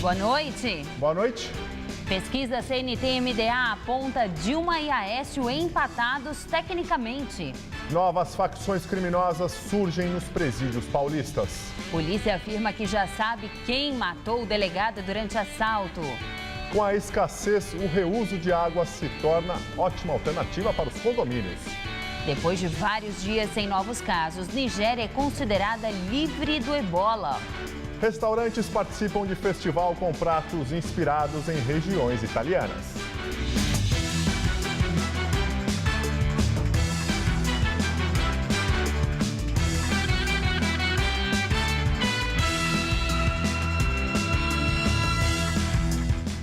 Boa noite. Boa noite. Pesquisa CNT-MDA aponta Dilma e Aécio empatados tecnicamente. Novas facções criminosas surgem nos presídios paulistas. Polícia afirma que já sabe quem matou o delegado durante assalto. Com a escassez, o reuso de água se torna ótima alternativa para os condomínios. Depois de vários dias sem novos casos, Nigéria é considerada livre do ebola. Restaurantes participam de festival com pratos inspirados em regiões italianas.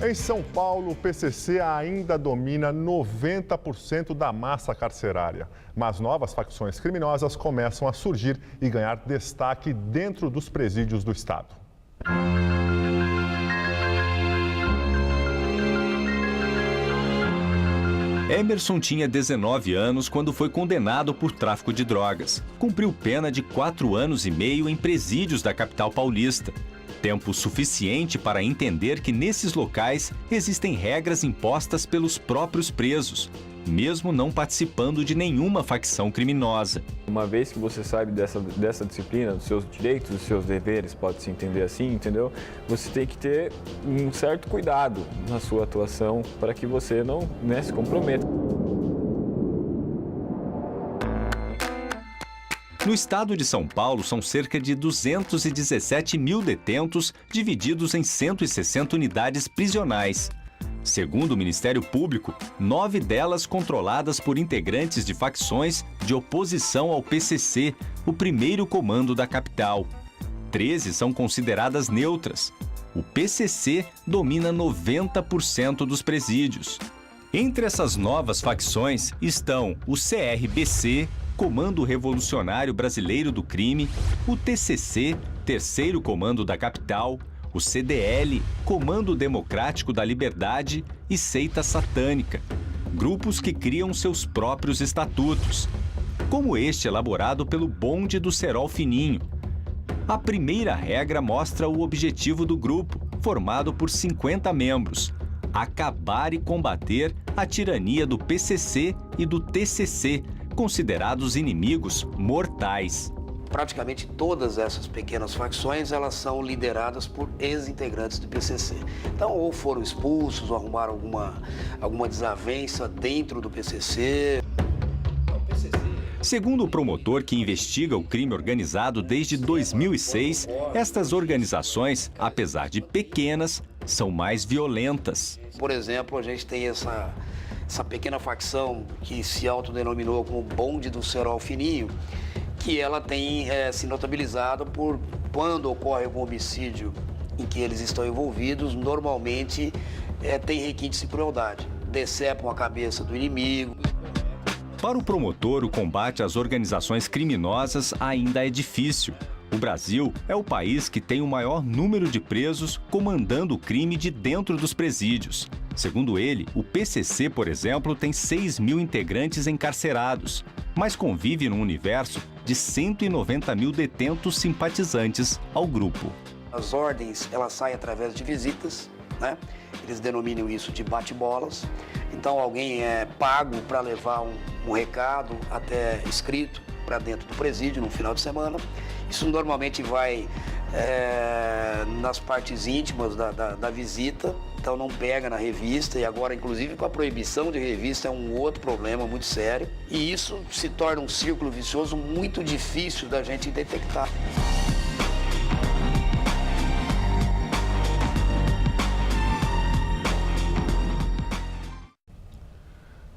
Em São Paulo, o PCC ainda domina 90% da massa carcerária. Mas novas facções criminosas começam a surgir e ganhar destaque dentro dos presídios do estado. Emerson tinha 19 anos quando foi condenado por tráfico de drogas. Cumpriu pena de 4 anos e meio em presídios da capital paulista. Tempo suficiente para entender que nesses locais existem regras impostas pelos próprios presos, mesmo não participando de nenhuma facção criminosa. Uma vez que você sabe dessa disciplina, dos seus direitos, dos seus deveres, pode-se entender assim, entendeu? Você tem que ter um certo cuidado na sua atuação para que você não se comprometa. No estado de São Paulo, são cerca de 217 mil detentos, divididos em 160 unidades prisionais. Segundo o Ministério Público, 9 delas controladas por integrantes de facções de oposição ao PCC, o primeiro comando da capital. 13 são consideradas neutras. O PCC domina 90% dos presídios. Entre essas novas facções estão o CRBC, Comando Revolucionário Brasileiro do Crime, o TCC, Terceiro Comando da Capital, o CDL, Comando Democrático da Liberdade e Seita Satânica, grupos que criam seus próprios estatutos, como este elaborado pelo Bonde do Cerol Fininho. A primeira regra mostra o objetivo do grupo, formado por 50 membros: acabar e combater a tirania do PCC e do TCC, considerados inimigos mortais. Praticamente todas essas pequenas facções, elas são lideradas por ex-integrantes do PCC. Então, ou foram expulsos, ou arrumaram alguma desavença dentro do PCC. Segundo o promotor que investiga o crime organizado desde 2006, estas organizações, apesar de pequenas, são mais violentas. Por exemplo, a gente tem essa pequena facção que se autodenominou como Bonde do Cerol Fininho, que ela tem se notabilizado por, quando ocorre algum homicídio em que eles estão envolvidos, normalmente tem requintes de crueldade. Decepam a cabeça do inimigo. Para o promotor, o combate às organizações criminosas ainda é difícil. O Brasil é o país que tem o maior número de presos comandando o crime de dentro dos presídios. Segundo ele, o PCC, por exemplo, tem 6 mil integrantes encarcerados, mas convive num universo de 190 mil detentos simpatizantes ao grupo. As ordens, elas saem através de visitas, né? Eles denominam isso de bate-bolas. Então alguém é pago para levar um recado até escrito para dentro do presídio no final de semana. Isso normalmente vai nas partes íntimas da visita, então não pega na revista, e agora inclusive com a proibição de revista é um outro problema muito sério, e isso se torna um círculo vicioso muito difícil da gente detectar.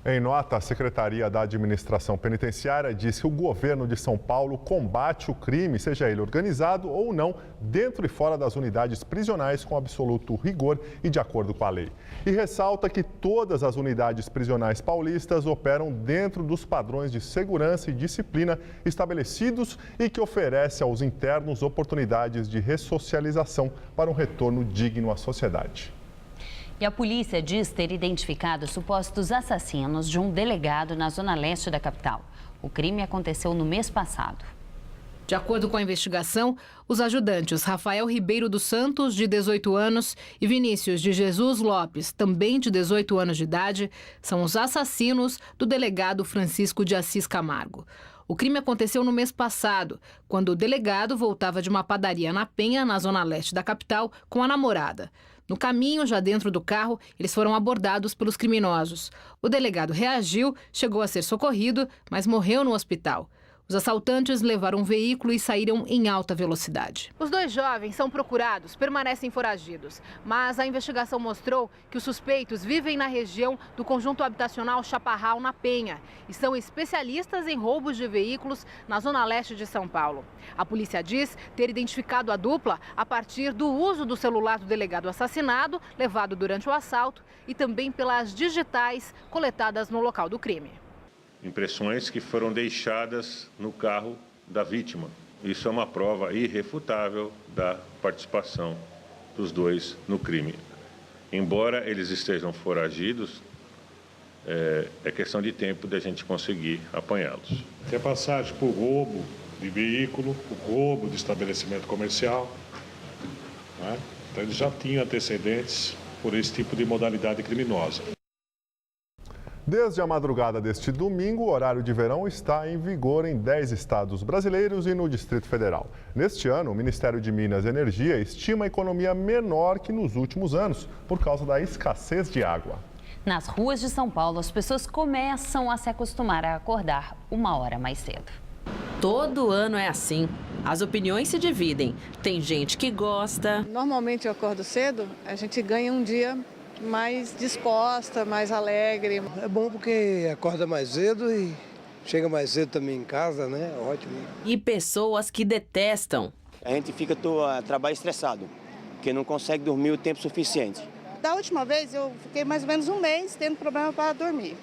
Em nota, a Secretaria da Administração Penitenciária diz que o governo de São Paulo combate o crime, seja ele organizado ou não, dentro e fora das unidades prisionais com absoluto rigor e de acordo com a lei. E ressalta que todas as unidades prisionais paulistas operam dentro dos padrões de segurança e disciplina estabelecidos e que oferece aos internos oportunidades de ressocialização para um retorno digno à sociedade. E a polícia diz ter identificado supostos assassinos de um delegado na zona leste da capital. O crime aconteceu no mês passado. De acordo com a investigação, os ajudantes Rafael Ribeiro dos Santos, de 18 anos, e Vinícius de Jesus Lopes, também de 18 anos de idade, são os assassinos do delegado Francisco de Assis Camargo. O crime aconteceu no mês passado, quando o delegado voltava de uma padaria na Penha, na zona leste da capital, com a namorada. No caminho, já dentro do carro, eles foram abordados pelos criminosos. O delegado reagiu, chegou a ser socorrido, mas morreu no hospital. Os assaltantes levaram um veículo e saíram em alta velocidade. Os dois jovens são procurados, permanecem foragidos. Mas a investigação mostrou que os suspeitos vivem na região do conjunto habitacional Chaparral, na Penha, e são especialistas em roubos de veículos na zona leste de São Paulo. A polícia diz ter identificado a dupla a partir do uso do celular do delegado assassinado, levado durante o assalto, e também pelas digitais coletadas no local do crime. Impressões que foram deixadas no carro da vítima. Isso é uma prova irrefutável da participação dos dois no crime. Embora eles estejam foragidos, é questão de tempo de a gente conseguir apanhá-los. Tem passagem por roubo de veículo, por roubo de estabelecimento comercial, né? Então eles já tinham antecedentes por esse tipo de modalidade criminosa. Desde a madrugada deste domingo, o horário de verão está em vigor em 10 estados brasileiros e no Distrito Federal. Neste ano, o Ministério de Minas e Energia estima a economia menor que nos últimos anos, por causa da escassez de água. Nas ruas de São Paulo, as pessoas começam a se acostumar a acordar 1 hora mais cedo. Todo ano é assim. As opiniões se dividem. Tem gente que gosta. Normalmente eu acordo cedo, a gente ganha um dia mais disposta, mais alegre. É bom porque acorda mais cedo e chega mais cedo também em casa, né? Ótimo. E pessoas que detestam. A gente fica trabalho estressado, porque não consegue dormir o tempo suficiente. Da última vez eu fiquei mais ou menos um mês tendo problema para dormir.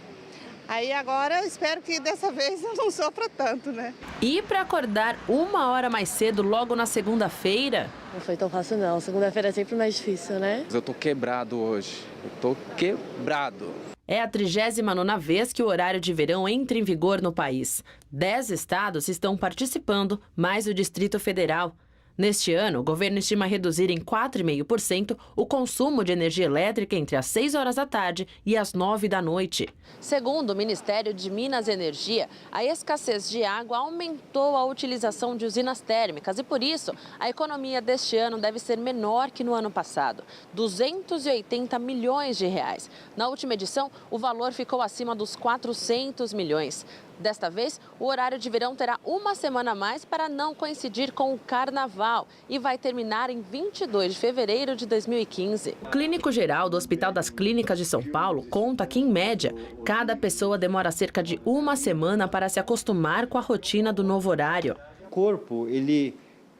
Aí agora espero que dessa vez eu não sofra tanto, né? E para acordar 1 hora mais cedo logo na segunda-feira? Não foi tão fácil não, segunda-feira é sempre mais difícil, né? Eu tô quebrado hoje, eu tô quebrado. É a 39ª vez que o horário de verão entra em vigor no país. 10 estados estão participando, mais o Distrito Federal. Neste ano, o governo estima reduzir em 4,5% o consumo de energia elétrica entre as 6 horas da tarde e as 9 da noite. Segundo o Ministério de Minas e Energia, a escassez de água aumentou a utilização de usinas térmicas e, por isso, a economia deste ano deve ser menor que no ano passado, 280 milhões de reais. Na última edição, o valor ficou acima dos 400 milhões. Desta vez, o horário de verão terá 1 semana a mais para não coincidir com o Carnaval e vai terminar em 22 de fevereiro de 2015. O clínico geral do Hospital das Clínicas de São Paulo conta que, em média, cada pessoa demora cerca de 1 semana para se acostumar com a rotina do novo horário. O corpo, ele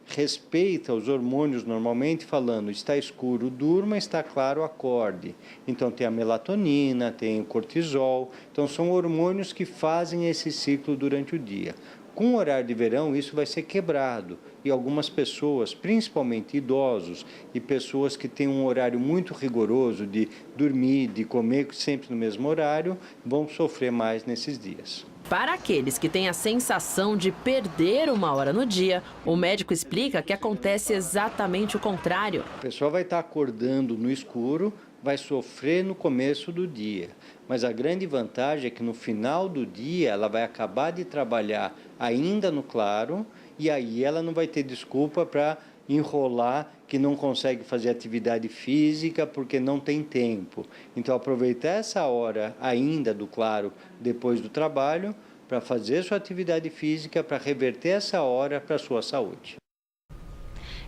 respeita os hormônios normalmente falando, está escuro, durma, está claro, acorde. Então tem a melatonina, tem o cortisol, então são hormônios que fazem esse ciclo durante o dia. Com o horário de verão isso vai ser quebrado e algumas pessoas, principalmente idosos e pessoas que têm um horário muito rigoroso de dormir, de comer sempre no mesmo horário, vão sofrer mais nesses dias. Para aqueles que têm a sensação de perder 1 hora no dia, o médico explica que acontece exatamente o contrário. A pessoa vai estar acordando no escuro, vai sofrer no começo do dia. Mas a grande vantagem é que no final do dia ela vai acabar de trabalhar ainda no claro e aí ela não vai ter desculpa para enrolar que não consegue fazer atividade física porque não tem tempo. Então aproveitar essa hora ainda do claro depois do trabalho para fazer sua atividade física, para reverter essa hora para a sua saúde.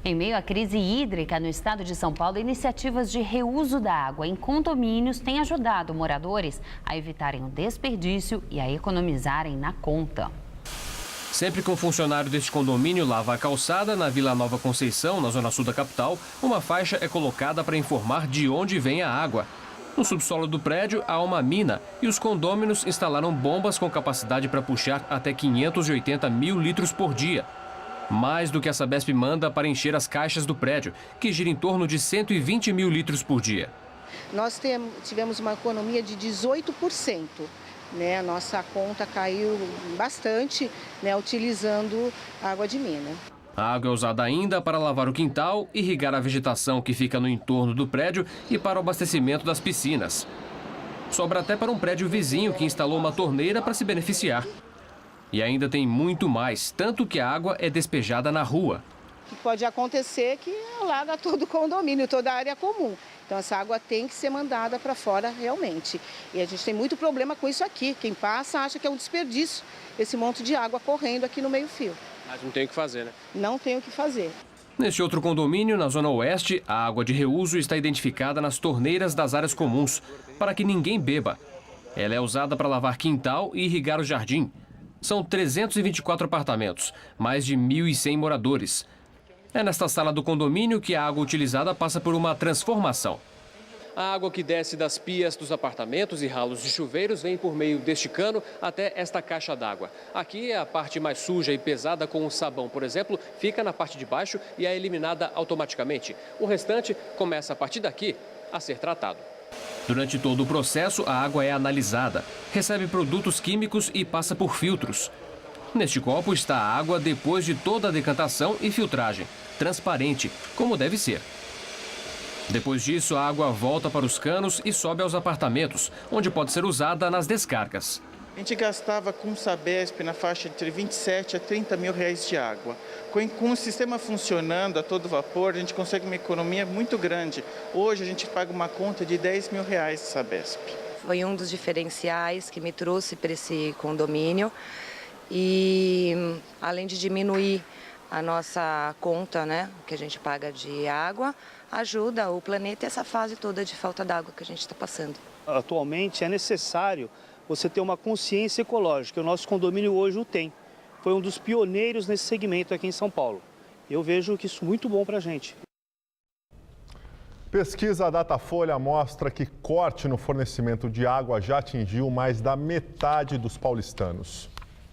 Em meio à crise hídrica no estado de São Paulo, iniciativas de reuso da água em condomínios têm ajudado moradores a evitarem o desperdício e a economizarem na conta. Sempre que um funcionário deste condomínio lava a calçada, na Vila Nova Conceição, na zona sul da capital, uma faixa é colocada para informar de onde vem a água. No subsolo do prédio há uma mina e os condôminos instalaram bombas com capacidade para puxar até 580 mil litros por dia. Mais do que a Sabesp manda para encher as caixas do prédio, que gira em torno de 120 mil litros por dia. Nós tivemos uma economia de 18%. né? A nossa conta caiu bastante, né? Utilizando água de mina. A água é usada ainda para lavar o quintal, irrigar a vegetação que fica no entorno do prédio e para o abastecimento das piscinas. Sobra até para um prédio vizinho que instalou uma torneira para se beneficiar. E ainda tem muito mais, tanto que a água é despejada na rua. Pode acontecer que alaga todo o condomínio, toda a área comum. Então essa água tem que ser mandada para fora realmente. E a gente tem muito problema com isso aqui. Quem passa acha que é um desperdício esse monte de água correndo aqui no meio-fio. Mas não tem o que fazer, né? Não tem o que fazer. Neste outro condomínio, na Zona Oeste, a água de reuso está identificada nas torneiras das áreas comuns, para que ninguém beba. Ela é usada para lavar quintal e irrigar o jardim. São 324 apartamentos, mais de 1.100 moradores. É nesta sala do condomínio que a água utilizada passa por uma transformação. A água que desce das pias dos apartamentos e ralos de chuveiros vem por meio deste cano até esta caixa d'água. Aqui é a parte mais suja e pesada, com o sabão, por exemplo, fica na parte de baixo e é eliminada automaticamente. O restante começa a partir daqui a ser tratado. Durante todo o processo, a água é analisada, recebe produtos químicos e passa por filtros. Neste copo está a água depois de toda a decantação e filtragem, transparente, como deve ser. Depois disso, a água volta para os canos e sobe aos apartamentos, onde pode ser usada nas descargas. A gente gastava com o Sabesp na faixa entre 27 a 30 mil reais de água. Com o sistema funcionando a todo vapor, a gente consegue uma economia muito grande. Hoje a gente paga uma conta de 10 mil reais de Sabesp. Foi um dos diferenciais que me trouxe para esse condomínio. E além de diminuir a nossa conta, né, que a gente paga de água, ajuda o planeta essa fase toda de falta d'água que a gente está passando. Atualmente é necessário você ter uma consciência ecológica. O nosso condomínio hoje o tem. Foi um dos pioneiros nesse segmento aqui em São Paulo. Eu vejo que isso é muito bom para a gente. Pesquisa Datafolha mostra que corte no fornecimento de água já atingiu mais da metade dos paulistanos.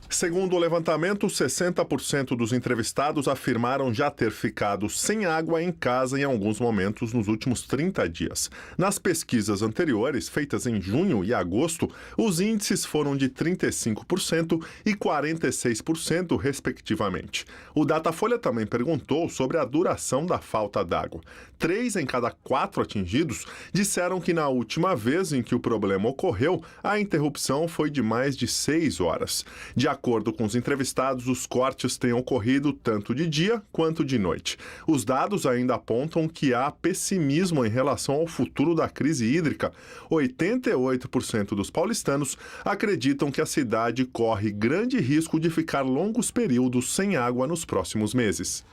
Segundo o levantamento, 60% dos entrevistados afirmaram já ter ficado sem água em casa em alguns momentos nos últimos 30 dias. Nas pesquisas anteriores, feitas em junho e agosto, os índices foram de 35% e 46%, respectivamente. O Datafolha também perguntou sobre a duração da falta d'água. 3 em cada 4 atingidos disseram que na última vez em que o problema ocorreu, a interrupção foi de mais de 6 horas. De acordo com os entrevistados, os cortes têm ocorrido tanto de dia quanto de noite. Os dados ainda apontam que há pessimismo em relação ao futuro da crise hídrica. 88% dos paulistanos acreditam que a cidade corre grande risco de ficar longos períodos sem água nos próximos meses.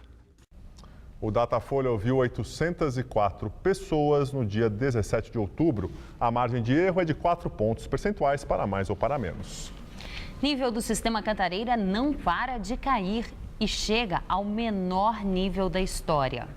O Datafolha ouviu 804 pessoas no dia 17 de outubro. A margem de erro é de 4 pontos percentuais para mais ou para menos. Nível do sistema Cantareira não para de cair e chega ao menor nível da história.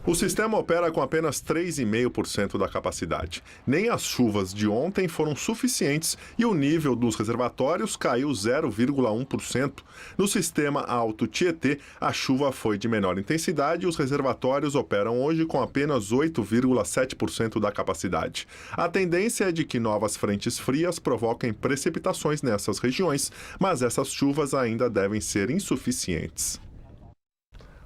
O sistema opera com apenas 3,5% da capacidade. Nem as chuvas de ontem foram suficientes e o nível dos reservatórios caiu 0,1%. No sistema Alto Tietê, a chuva foi de menor intensidade e os reservatórios operam hoje com apenas 8,7% da capacidade. A tendência é de que novas frentes frias provoquem precipitações nessas regiões, mas essas chuvas ainda devem ser insuficientes.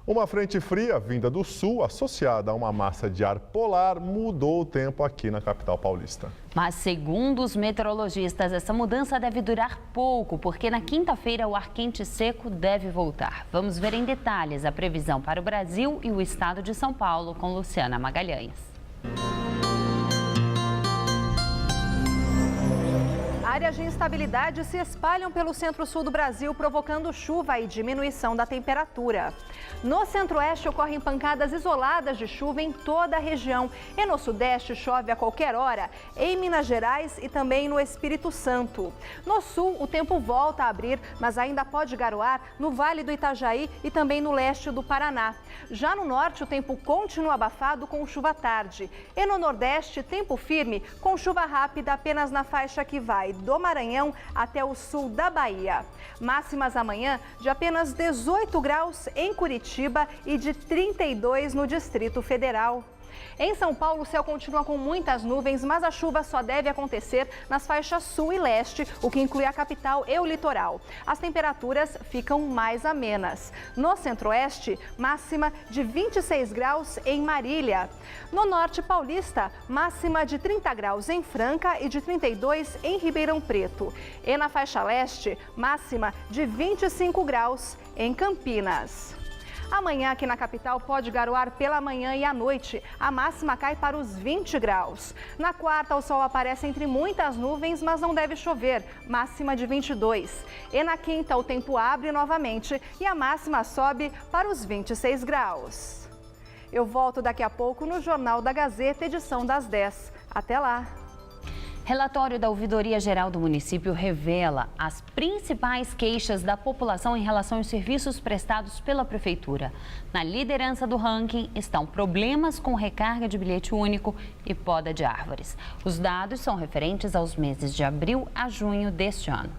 Uma frente fria vinda do sul, associada a uma massa de ar polar, mudou o tempo aqui na capital paulista. Mas, segundo os meteorologistas, essa mudança deve durar pouco, porque na quinta-feira o ar quente e seco deve voltar. Vamos ver em detalhes a previsão para o Brasil e o estado de São Paulo com Luciana Magalhães. Áreas de instabilidade se espalham pelo centro-sul do Brasil, provocando chuva e diminuição da temperatura. No centro-oeste ocorrem pancadas isoladas de chuva em toda a região. E no sudeste chove a qualquer hora, em Minas Gerais e também no Espírito Santo. No sul, o tempo volta a abrir, mas ainda pode garoar no Vale do Itajaí e também no leste do Paraná. Já no norte, o tempo continua abafado com chuva à tarde. E no nordeste, tempo firme com chuva rápida apenas na faixa que vai do Maranhão até o sul da Bahia. Máximas amanhã de apenas 18 graus em Curitiba e de 32 no Distrito Federal. Em São Paulo, o céu continua com muitas nuvens, mas a chuva só deve acontecer nas faixas sul e leste, o que inclui a capital e o litoral. As temperaturas ficam mais amenas. No centro-oeste, máxima de 26 graus em Marília. No norte paulista, máxima de 30 graus em Franca e de 32 em Ribeirão Preto. E na faixa leste, máxima de 25 graus em Campinas. Amanhã aqui na capital pode garoar pela manhã e à noite. A máxima cai para os 20 graus. Na quarta, o sol aparece entre muitas nuvens, mas não deve chover. Máxima de 22. E na quinta, o tempo abre novamente e a máxima sobe para os 26 graus. Eu volto daqui a pouco no Jornal da Gazeta, edição das 10. Até lá! Relatório da Ouvidoria Geral do município revela as principais queixas da população em relação aos serviços prestados pela Prefeitura. Na liderança do ranking estão problemas com recarga de bilhete único e poda de árvores. Os dados são referentes aos meses de abril a junho deste ano.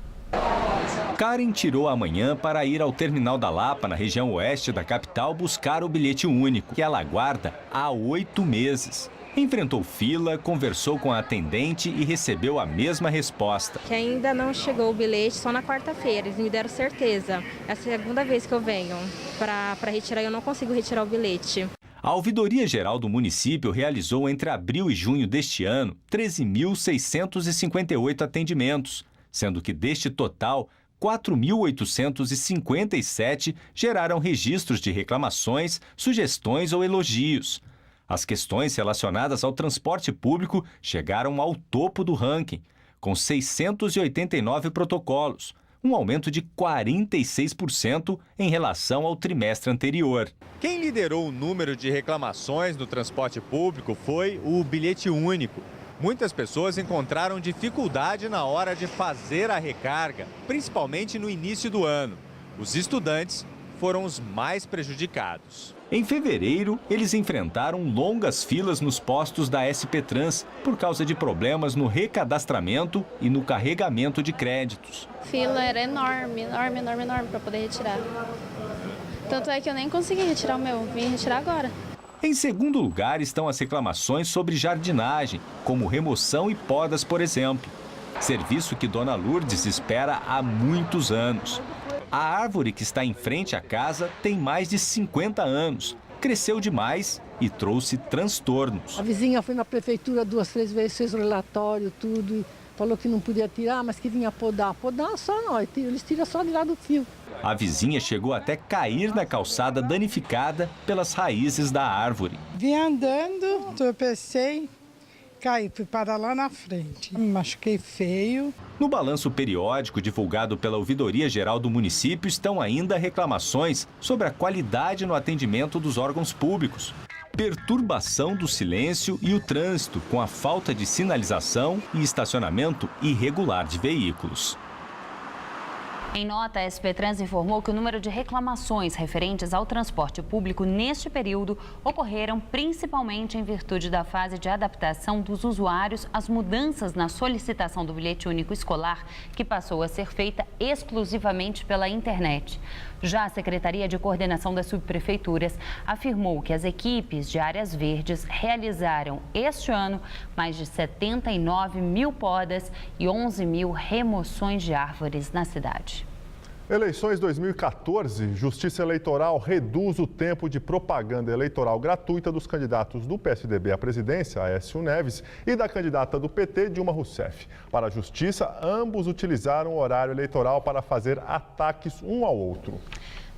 Karen tirou a manhã para ir ao terminal da Lapa, na região oeste da capital, buscar o bilhete único, que ela aguarda há 8 meses. Enfrentou fila, conversou com a atendente e recebeu a mesma resposta. Que ainda não chegou o bilhete, só na quarta-feira, eles me deram certeza. É a segunda vez que eu venho para retirar e eu não consigo retirar o bilhete. A Ouvidoria Geral do município realizou entre abril e junho deste ano 13.658 atendimentos, sendo que deste total, 4.857 geraram registros de reclamações, sugestões ou elogios. As questões relacionadas ao transporte público chegaram ao topo do ranking, com 689 protocolos, um aumento de 46% em relação ao trimestre anterior. Quem liderou o número de reclamações no transporte público foi o bilhete único. Muitas pessoas encontraram dificuldade na hora de fazer a recarga, principalmente no início do ano. Os estudantes foram os mais prejudicados. Em fevereiro, eles enfrentaram longas filas nos postos da SP Trans por causa de problemas no recadastramento e no carregamento de créditos. A fila era enorme para poder retirar. Tanto é que eu nem consegui retirar o meu, vim retirar agora. Em segundo lugar estão as reclamações sobre jardinagem, como remoção e podas, por exemplo. Serviço que Dona Lourdes espera há muitos anos. A árvore que está em frente à casa tem mais de 50 anos. Cresceu demais e trouxe transtornos. A vizinha foi na prefeitura 2, 3 vezes, fez o relatório, tudo, e falou que não podia tirar, mas que vinha podar. Podar só não, eles tiram só de lá do fio. A vizinha chegou até cair na calçada danificada pelas raízes da árvore. Vim andando, tropecei, caí, fui parar lá na frente. Me machuquei feio. No balanço periódico divulgado pela Ouvidoria Geral do município estão ainda reclamações sobre a qualidade no atendimento dos órgãos públicos. Perturbação do silêncio e o trânsito, com a falta de sinalização e estacionamento irregular de veículos. Em nota, a SP Trans informou que o número de reclamações referentes ao transporte público neste período ocorreram principalmente em virtude da fase de adaptação dos usuários às mudanças na solicitação do bilhete único escolar, que passou a ser feita exclusivamente pela internet. Já a Secretaria de Coordenação das Subprefeituras afirmou que as equipes de áreas verdes realizaram este ano mais de 79 mil podas e 11 mil remoções de árvores na cidade. Eleições 2014, Justiça Eleitoral reduz o tempo de propaganda eleitoral gratuita dos candidatos do PSDB à presidência, Aécio Neves, e da candidata do PT, Dilma Rousseff. Para a Justiça, ambos utilizaram o horário eleitoral para fazer ataques um ao outro.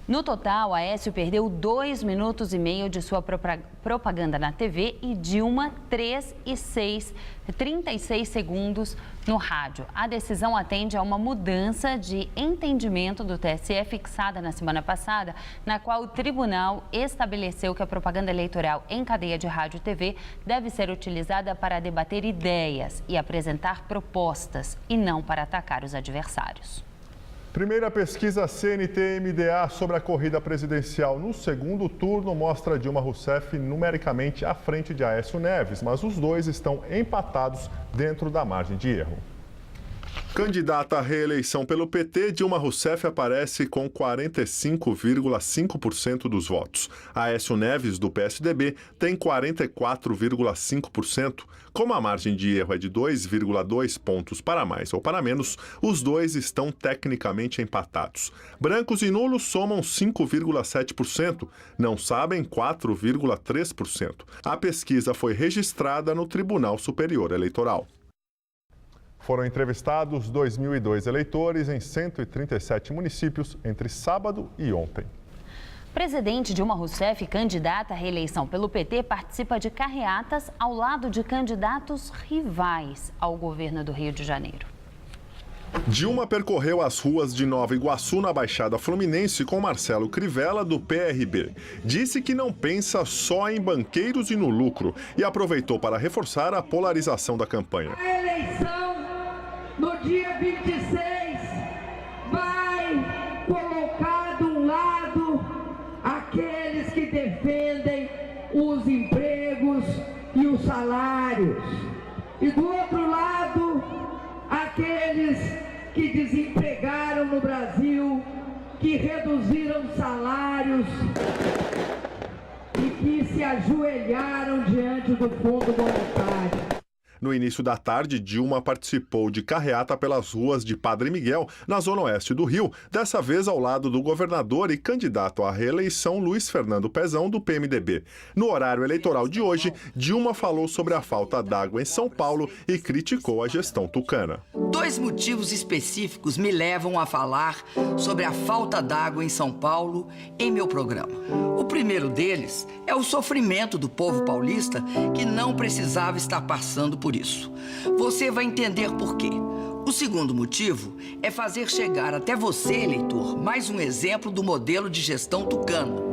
No total, Aécio perdeu 2 minutos e meio de sua propaganda na TV e Dilma 36 segundos no rádio. A decisão atende a uma mudança de entendimento do TSE fixada na semana passada, na qual o tribunal estabeleceu que a propaganda eleitoral em cadeia de rádio e TV deve ser utilizada para debater ideias e apresentar propostas e não para atacar os adversários. Primeira pesquisa CNT-MDA sobre a corrida presidencial no segundo turno mostra Dilma Rousseff numericamente à frente de Aécio Neves, mas os dois estão empatados dentro da margem de erro. Candidata à reeleição pelo PT, Dilma Rousseff aparece com 45,5% dos votos. Aécio Neves, do PSDB, tem 44,5%. Como a margem de erro é de 2,2 pontos para mais ou para menos, os dois estão tecnicamente empatados. Brancos e nulos somam 5,7%, não sabem 4,3%. A pesquisa foi registrada no Tribunal Superior Eleitoral. Foram entrevistados 2.002 eleitores em 137 municípios entre sábado e ontem. Presidente Dilma Rousseff, candidata à reeleição pelo PT, participa de carreatas ao lado de candidatos rivais ao governo do Rio de Janeiro. Dilma percorreu as ruas de Nova Iguaçu, na Baixada Fluminense, com Marcelo Crivella, do PRB. Disse que não pensa só em banqueiros e no lucro e aproveitou para reforçar a polarização da campanha. A eleição no dia 26 vai colocar de um lado aqueles que defendem os empregos e os salários e do outro lado aqueles que desempregaram no Brasil, que reduziram salários e que se ajoelharam diante do Fundo Monetário. No início da tarde, Dilma participou de carreata pelas ruas de Padre Miguel, na zona oeste do Rio, dessa vez ao lado do governador e candidato à reeleição Luiz Fernando Pezão, do PMDB. No horário eleitoral de hoje, Dilma falou sobre a falta d'água em São Paulo e criticou a gestão tucana. 2 motivos específicos me levam a falar sobre a falta d'água em São Paulo em meu programa. O primeiro deles é o sofrimento do povo paulista que não precisava estar passando por isso. Você vai entender por quê. O segundo motivo é fazer chegar até você, eleitor, mais um exemplo do modelo de gestão tucano.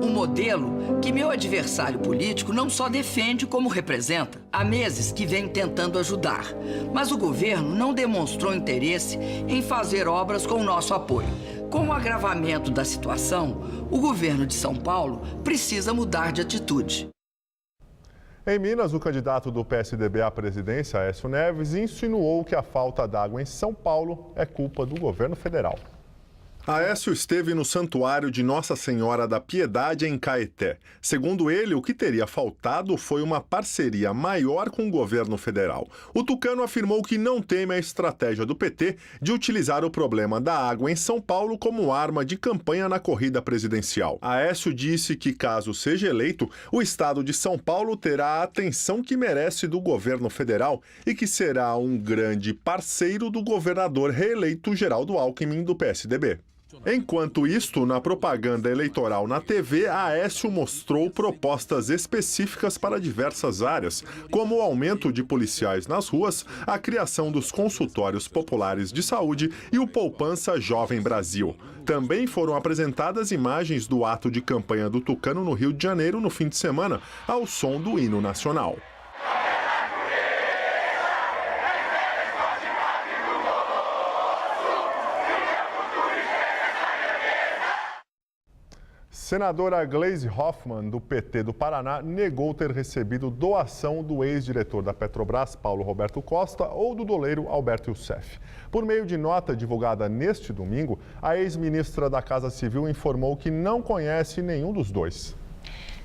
Um modelo que meu adversário político não só defende como representa. Há meses que vem tentando ajudar, mas o governo não demonstrou interesse em fazer obras com o nosso apoio. Com o agravamento da situação, o governo de São Paulo precisa mudar de atitude. Em Minas, o candidato do PSDB à presidência, Aécio Neves, insinuou que a falta d'água em São Paulo é culpa do governo federal. Aécio esteve no Santuário de Nossa Senhora da Piedade, em Caeté. Segundo ele, o que teria faltado foi uma parceria maior com o governo federal. O tucano afirmou que não teme a estratégia do PT de utilizar o problema da água em São Paulo como arma de campanha na corrida presidencial. Aécio disse que, caso seja eleito, o estado de São Paulo terá a atenção que merece do governo federal e que será um grande parceiro do governador reeleito Geraldo Alckmin, do PSDB. Enquanto isto, na propaganda eleitoral na TV, Aécio mostrou propostas específicas para diversas áreas, como o aumento de policiais nas ruas, a criação dos consultórios populares de saúde e o Poupança Jovem Brasil. Também foram apresentadas imagens do ato de campanha do tucano no Rio de Janeiro no fim de semana, ao som do hino nacional. Senadora Gleisi Hoffmann, do PT do Paraná, negou ter recebido doação do ex-diretor da Petrobras, Paulo Roberto Costa, ou do doleiro Alberto Youssef. Por meio de nota divulgada neste domingo, a ex-ministra da Casa Civil informou que não conhece nenhum dos dois.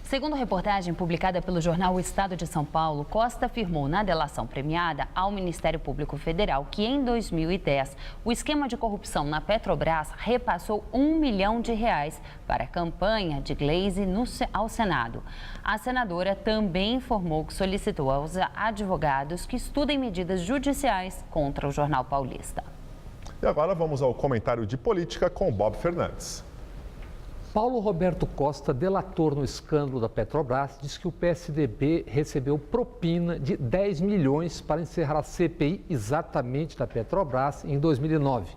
Segundo reportagem publicada pelo jornal O Estado de São Paulo, Costa afirmou na delação premiada ao Ministério Público Federal que em 2010 o esquema de corrupção na Petrobras repassou R$1 milhão para a campanha de Gleisi ao Senado. A senadora também informou que solicitou aos advogados que estudem medidas judiciais contra o Jornal Paulista. E agora vamos ao comentário de política com Bob Fernandes. Paulo Roberto Costa, delator no escândalo da Petrobras, diz que o PSDB recebeu propina de 10 milhões para encerrar a CPI exatamente da Petrobras em 2009.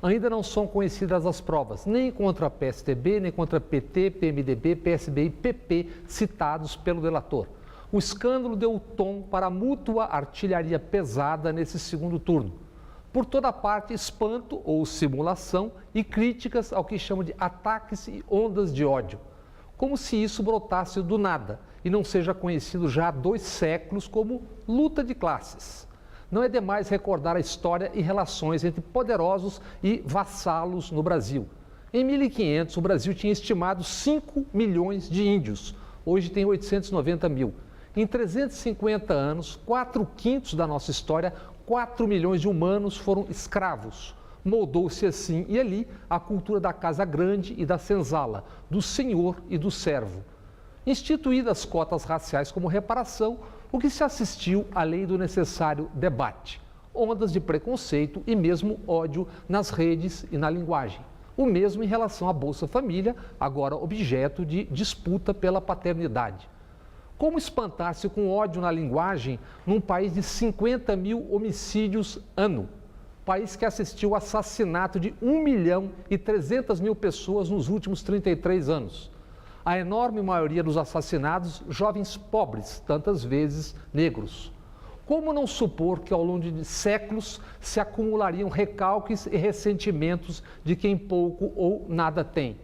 Ainda não são conhecidas as provas, nem contra a PSDB, nem contra PT, PMDB, PSB e PP citados pelo delator. O escândalo deu o tom para a mútua artilharia pesada nesse segundo turno. Por toda parte, espanto ou simulação e críticas ao que chamam de ataques e ondas de ódio. Como se isso brotasse do nada e não seja conhecido já há 2 séculos como luta de classes. Não é demais recordar a história e relações entre poderosos e vassalos no Brasil. Em 1500, o Brasil tinha estimado 5 milhões de índios. Hoje tem 890 mil. Em 350 anos, 4/5 da nossa história, 4 milhões de humanos foram escravos. Moldou-se assim e ali a cultura da casa grande e da senzala, do senhor e do servo. Instituídas cotas raciais como reparação, o que se assistiu além do necessário debate, ondas de preconceito e mesmo ódio nas redes e na linguagem. O mesmo em relação à Bolsa Família, agora objeto de disputa pela paternidade. Como espantar-se com ódio na linguagem num país de 50 mil homicídios ano? País que assistiu ao assassinato de 1.300.000 pessoas nos últimos 33 anos. A enorme maioria dos assassinados, jovens pobres, tantas vezes negros. Como não supor que ao longo de séculos se acumulariam recalques e ressentimentos de quem pouco ou nada tem?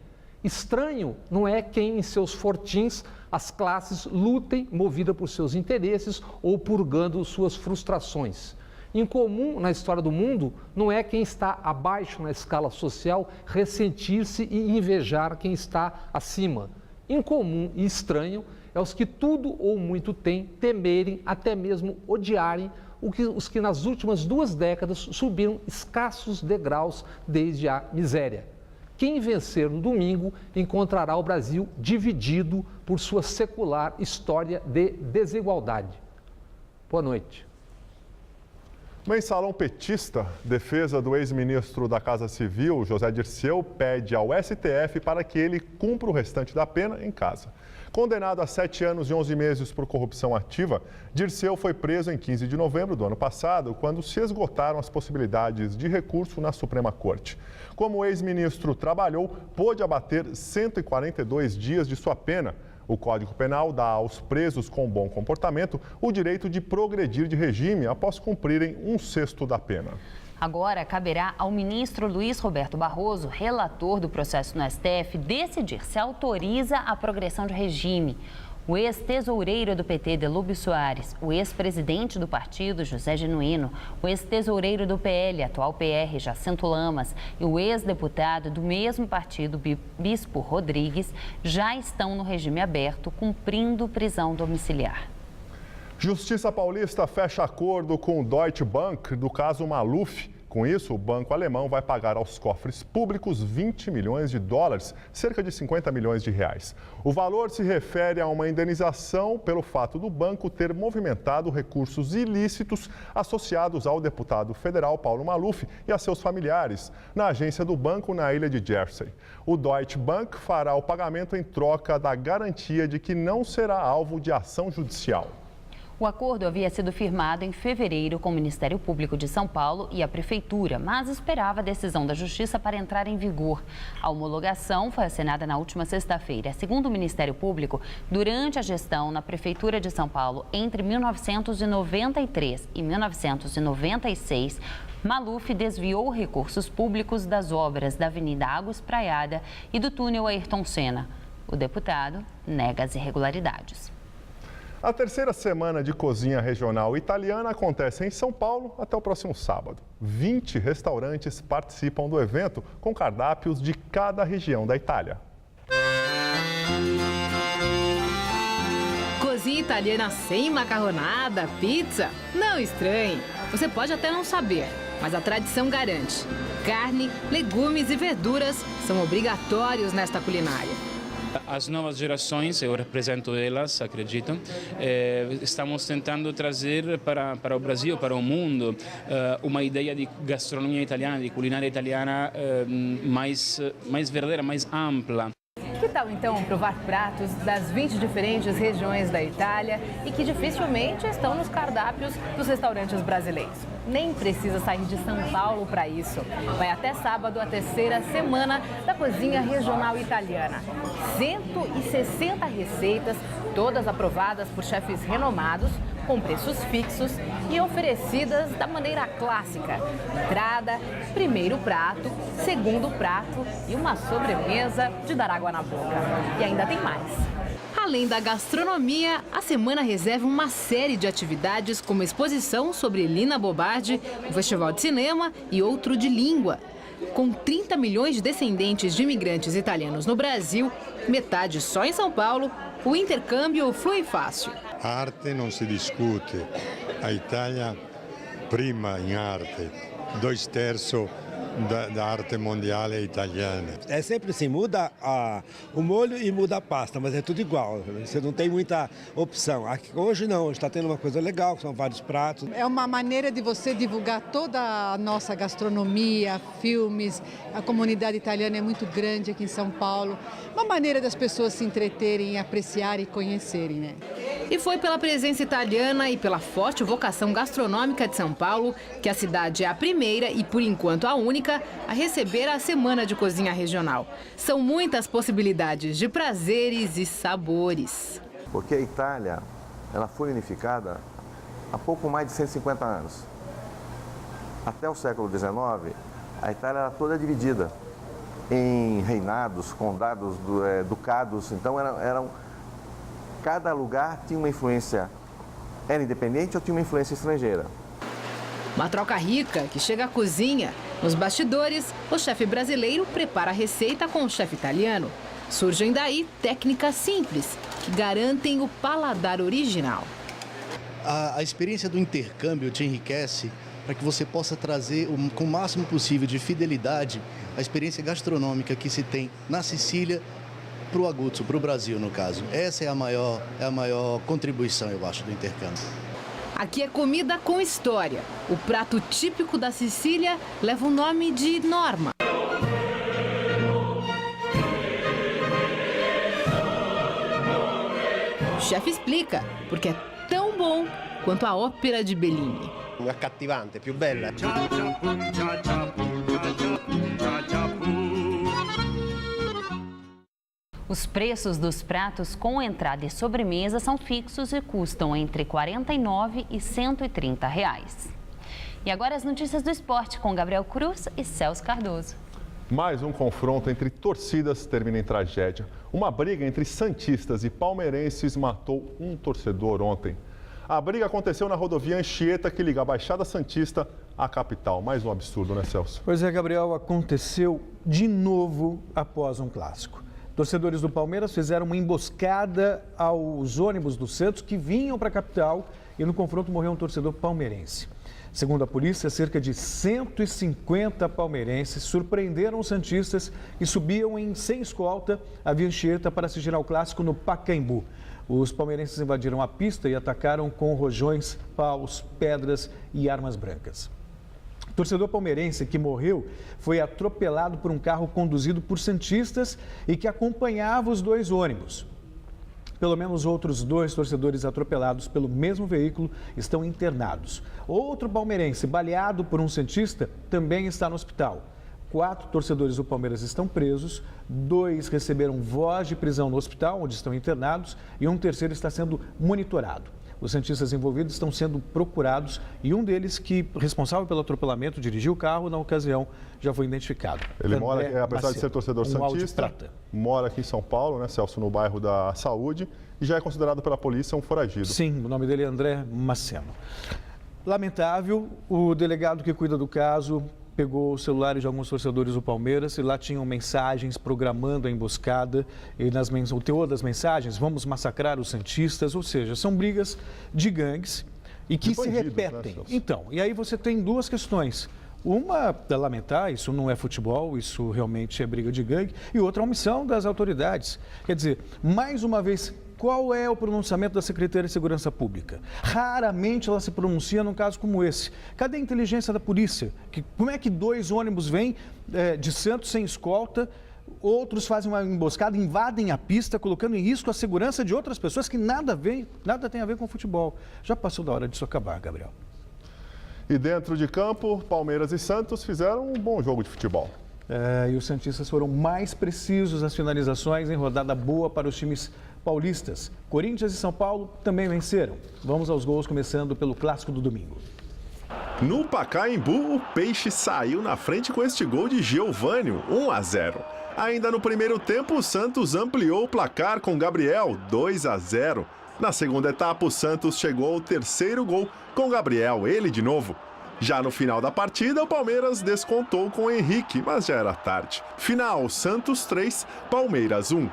Estranho não é quem em seus fortins as classes lutem movida por seus interesses ou purgando suas frustrações. Incomum na história do mundo não é quem está abaixo na escala social ressentir-se e invejar quem está acima. Incomum e estranho é os que tudo ou muito têm, temerem, até mesmo odiarem os que nas últimas 2 décadas subiram escassos degraus desde a miséria. Quem vencer no domingo encontrará o Brasil dividido por sua secular história de desigualdade. Boa noite. Mensalão petista, defesa do ex-ministro da Casa Civil, José Dirceu, pede ao STF para que ele cumpra o restante da pena em casa. Condenado a 7 anos e 11 meses por corrupção ativa, Dirceu foi preso em 15 de novembro do ano passado, quando se esgotaram as possibilidades de recurso na Suprema Corte. Como o ex-ministro trabalhou, pôde abater 142 dias de sua pena. O Código Penal dá aos presos com bom comportamento o direito de progredir de regime após cumprirem 1/6 da pena. Agora caberá ao ministro Luiz Roberto Barroso, relator do processo no STF, decidir se autoriza a progressão de regime. O ex-tesoureiro do PT, Delúbio Soares, o ex-presidente do partido, José Genuíno, o ex-tesoureiro do PL, atual PR, Jacinto Lamas, e o ex-deputado do mesmo partido, Bispo Rodrigues, já estão no regime aberto, cumprindo prisão domiciliar. Justiça Paulista fecha acordo com o Deutsche Bank do caso Maluf. Com isso, o banco alemão vai pagar aos cofres públicos 20 milhões de dólares, cerca de 50 milhões de reais. O valor se refere a uma indenização pelo fato do banco ter movimentado recursos ilícitos associados ao deputado federal Paulo Maluf e a seus familiares, na agência do banco na ilha de Jersey. O Deutsche Bank fará o pagamento em troca da garantia de que não será alvo de ação judicial. O acordo havia sido firmado em fevereiro com o Ministério Público de São Paulo e a Prefeitura, mas esperava a decisão da Justiça para entrar em vigor. A homologação foi assinada na última sexta-feira. Segundo o Ministério Público, durante a gestão na Prefeitura de São Paulo, entre 1993 e 1996, Maluf desviou recursos públicos das obras da Avenida Água Espraiada e do túnel Ayrton Senna. O deputado nega as irregularidades. A terceira semana de cozinha regional italiana acontece em São Paulo até o próximo sábado. 20 restaurantes participam do evento com cardápios de cada região da Itália. Cozinha italiana sem macarronada, pizza? Não estranhe. Você pode até não saber, mas a tradição garante. Carne, legumes e verduras são obrigatórios nesta culinária. As novas gerações, eu represento elas, acredito, estamos tentando trazer para o Brasil, para o mundo, uma ideia de gastronomia italiana, de culinária italiana mais verdadeira, mais ampla. Que tal então provar pratos das 20 diferentes regiões da Itália e que dificilmente estão nos cardápios dos restaurantes brasileiros? Nem precisa sair de São Paulo para isso. Vai até sábado a terceira semana da cozinha regional italiana. 160 receitas, todas aprovadas por chefes renomados, com preços fixos e oferecidas da maneira clássica. Entrada, primeiro prato, segundo prato e uma sobremesa de dar água na boca. E ainda tem mais. Além da gastronomia, a semana reserva uma série de atividades como exposição sobre Lina Bobardi, um festival de cinema e outro de língua. Com 30 milhões de descendentes de imigrantes italianos no Brasil, metade só em São Paulo, o intercâmbio flui fácil. A arte não se discute. A Itália prima em arte. 2/3 da arte mundial é italiana. É sempre assim, muda o molho e muda a pasta, mas é tudo igual. Você não tem muita opção. Aqui, hoje não, hoje está tendo uma coisa legal, são vários pratos. É uma maneira de você divulgar toda a nossa gastronomia, filmes. A comunidade italiana é muito grande aqui em São Paulo. Uma maneira das pessoas se entreterem, apreciarem e conhecerem, né? E foi pela presença italiana e pela forte vocação gastronômica de São Paulo que a cidade é a primeira e, por enquanto, a única a receber a Semana de Cozinha Regional. São muitas possibilidades de prazeres e sabores. Porque a Itália, ela foi unificada há pouco mais de 150 anos. Até o século XIX, a Itália era toda dividida em reinados, condados, ducados. Então, cada lugar tinha uma influência, era independente ou tinha uma influência estrangeira. Uma troca rica que chega à cozinha. Nos bastidores, o chefe brasileiro prepara a receita com o chefe italiano. Surgem daí técnicas simples que garantem o paladar original. A experiência do intercâmbio te enriquece para que você possa trazer com o máximo possível de fidelidade a experiência gastronômica que se tem na Sicília para o Abruzzo, para o Brasil no caso. Essa é a maior contribuição, eu acho, do intercâmbio. Aqui é comida com história. O prato típico da Sicília leva o nome de Norma. O chefe explica porque é tão bom quanto a ópera de Bellini. Accattivante, più bella. Os preços dos pratos com entrada e sobremesa são fixos e custam entre R$ 49 e R$ 130. E agora as notícias do esporte com Gabriel Cruz e Celso Cardoso. Mais um confronto entre torcidas termina em tragédia. Uma briga entre santistas e palmeirenses matou um torcedor ontem. A briga aconteceu na rodovia Anchieta, que liga a Baixada Santista à capital. Mais um absurdo, né, Celso? Pois é, Gabriel, aconteceu de novo após um clássico. Torcedores do Palmeiras fizeram uma emboscada aos ônibus do Santos que vinham para a capital e no confronto morreu um torcedor palmeirense. Segundo a polícia, cerca de 150 palmeirenses surpreenderam os santistas e subiam sem escolta a Via Anchieta para assistir ao clássico no Pacaembu. Os palmeirenses invadiram a pista e atacaram com rojões, paus, pedras e armas brancas. O torcedor palmeirense que morreu foi atropelado por um carro conduzido por santistas e que acompanhava os dois ônibus. Pelo menos outros 2 torcedores atropelados pelo mesmo veículo estão internados. Outro palmeirense baleado por um santista também está no hospital. 4 torcedores do Palmeiras estão presos, 2 receberam voz de prisão no hospital, onde estão internados, e um terceiro está sendo monitorado. Os santistas envolvidos estão sendo procurados e um deles, que responsável pelo atropelamento, dirigiu o carro na ocasião, já foi identificado. Ele mora, apesar de ser torcedor santista, mora aqui em São Paulo, né, Celso, no bairro da Saúde, e já é considerado pela polícia um foragido. Sim, o nome dele é André Maceno. Lamentável, o delegado que cuida do caso pegou os celulares de alguns torcedores do Palmeiras e lá tinham mensagens programando a emboscada e o teor das mensagens, vamos massacrar os santistas, ou seja, são brigas de gangues e que se repetem. Né, então, e aí você tem 2 questões. Uma é lamentar, isso não é futebol, isso realmente é briga de gangue, e outra é omissão das autoridades. Quer dizer, mais uma vez, qual é o pronunciamento da Secretaria de Segurança Pública? Raramente ela se pronuncia num caso como esse. Cadê a inteligência da polícia? Como é que 2 ônibus vêm de Santos sem escolta, outros fazem uma emboscada, invadem a pista, colocando em risco a segurança de outras pessoas que nada tem a ver com futebol. Já passou da hora disso acabar, Gabriel. E dentro de campo, Palmeiras e Santos fizeram um bom jogo de futebol. E os santistas foram mais precisos nas finalizações em rodada boa para os times paulistas. Corinthians e São Paulo também venceram. Vamos aos gols, começando pelo clássico do domingo. No Pacaembu, o Peixe saiu na frente com este gol de Geovânio, 1-0. Ainda no primeiro tempo, o Santos ampliou o placar com Gabriel, 2-0. Na segunda etapa, o Santos chegou ao terceiro gol com Gabriel, ele de novo. Já no final da partida, o Palmeiras descontou com Henrique, mas já era tarde. Final, Santos 3, Palmeiras 1.